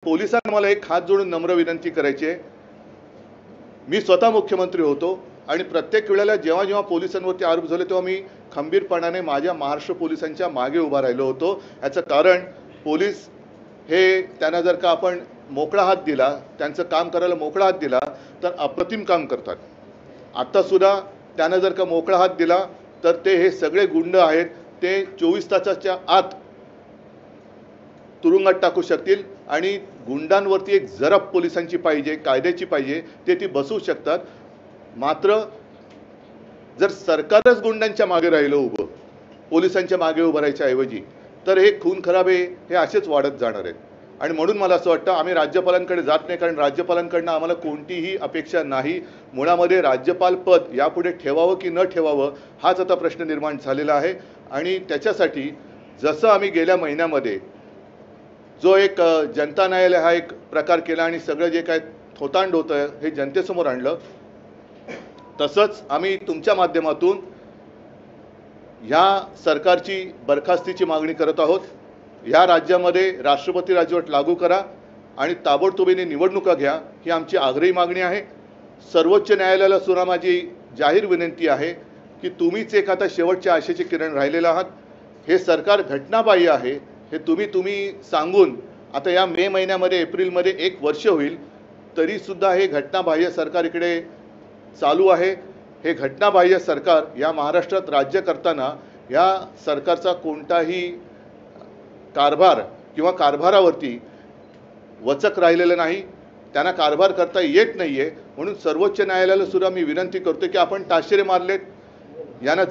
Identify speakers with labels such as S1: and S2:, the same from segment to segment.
S1: पोलिसांना मला एक हात जोडून नम्र विनंती करायची आहे। मी स्वतः मुख्यमंत्री होतो आणि प्रत्येक वेळेला जेव्हा जेव्हा पोलिसांवरती आरोप झाले तेव्हा मी खंबीरपणाने माझ्या महाराष्ट्र पोलिसांच्या मागे उभा राहिलो होतो। याचं कारण पोलीस हे त्यांना जर का आपण मोकळा हात दिला, त्यांचं काम करायला मोकळा हात दिला तर अप्रतिम काम करतात। आता सुद्धा त्यांना जर का मोकळा हात दिला तर ते हे सगळे गुंड आहेत ते 24 तासाच्या आत तुरुंगात टाकू शकतील आणि गुंडांवरती एक जरब पोलिसांची पाहिजे, कायद्याची पाहिजे, ते ती बसवू शकतात। मात्र जर सरकारच गुंडांच्या मागे राहिलं उभं, पोलिसांच्या मागे उभं राहायच्या ऐवजी, तर हे खून खराबे हे असेच वाढत जाणार आहेत। आणि म्हणून मला असं वाटतं आम्ही राज्यपालांकडे जात नाही, कारण राज्यपालांकडनं आम्हाला कोणतीही अपेक्षा नाही। मुळामध्ये राज्यपाल पद यापुढे ठेवावं की न ठेवावं हाच आता प्रश्न निर्माण झालेला आहे। आणि त्याच्यासाठी जसं आम्ही गेल्या महिन्यामध्ये जो एक जनता न्यायालय हा एक प्रकार केला आणि सगळं जे काय थोतांड होतं हे जनतेसमोर आणलं, तसंच आम्ही तुमच्या माध्यमातून या सरकारची बरखास्तीची मागणी करत आहोत। या राज्यामध्ये राष्ट्रपती राजवट लागू करा आणि ताबडतोबीने निवडणुका घ्या, ही आमची आग्रही मागणी आहे। सर्वोच्च न्यायालयाला सुद्धा माझी जाहीर विनंती आहे की तुम्हीच एक आता शेवटच्या आशेचे किरण राहिलेले आहात। हे सरकार घटनाबाह्य आहे हे तुम्ही सांगून आता या मे महिन्यामध्ये एप्रिलमध्ये 1 वर्ष होईल, तरी सुद्धा हे घटनाबाह्य सरकार इकडे चालू आहे। हे घटनाबाह्य सरकार या महाराष्ट्रात राज्य करताना या सरकारचा कोणताही कारभार किंवा कारभारावरती वचक राहिलेलं नाही, त्यांना कारभार करता येत नाहीये। म्हणून सर्वोच्च न्यायालयाला सुद्धा मी विनंती करतो की आपण ताशेरे मारलेत, यांना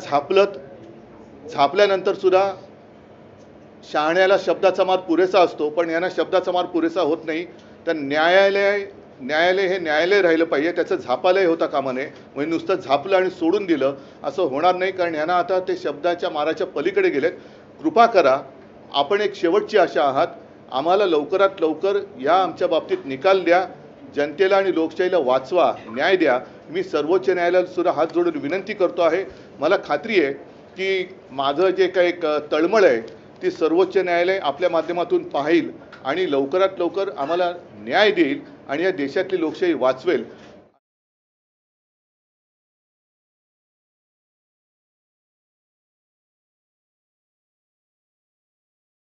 S1: झापल्यानंतर सुद्धा शहाण्याला शब्दाचा मार पुरेसा असतो, पण यांना शब्दाचा मार पुरेसा होत नाही। तर न्यायालय हे न्यायालय राहिलं पाहिजे, त्याचं झापालय होता कामा नये। म्हणजे नुसतं झापलं आणि सोडून दिलं असं होणार नाही, कारण यांना आता ते शब्दाच्या माराच्या पलीकडे गेलेत। कृपा करा, आपण एक शेवटची आशा आहात, आम्हाला लवकरात लवकर या आमच्या बाबतीत निकाल द्या, जनतेला आणि लोकशाहीला वाचवा, न्याय द्या। मी सर्वोच्च न्यायालयाला सुद्धा हात जोडून विनंती करतो आहे। मला खात्री आहे की माझं जे काही एक तळमळ आहे ती सर्वोच्च न्यायालय आपल्या माध्यमातून पाहिल आणि लवकरात लवकर आम्हाला न्याय देईल आणि या देशातली लोकशाही वाचवेल।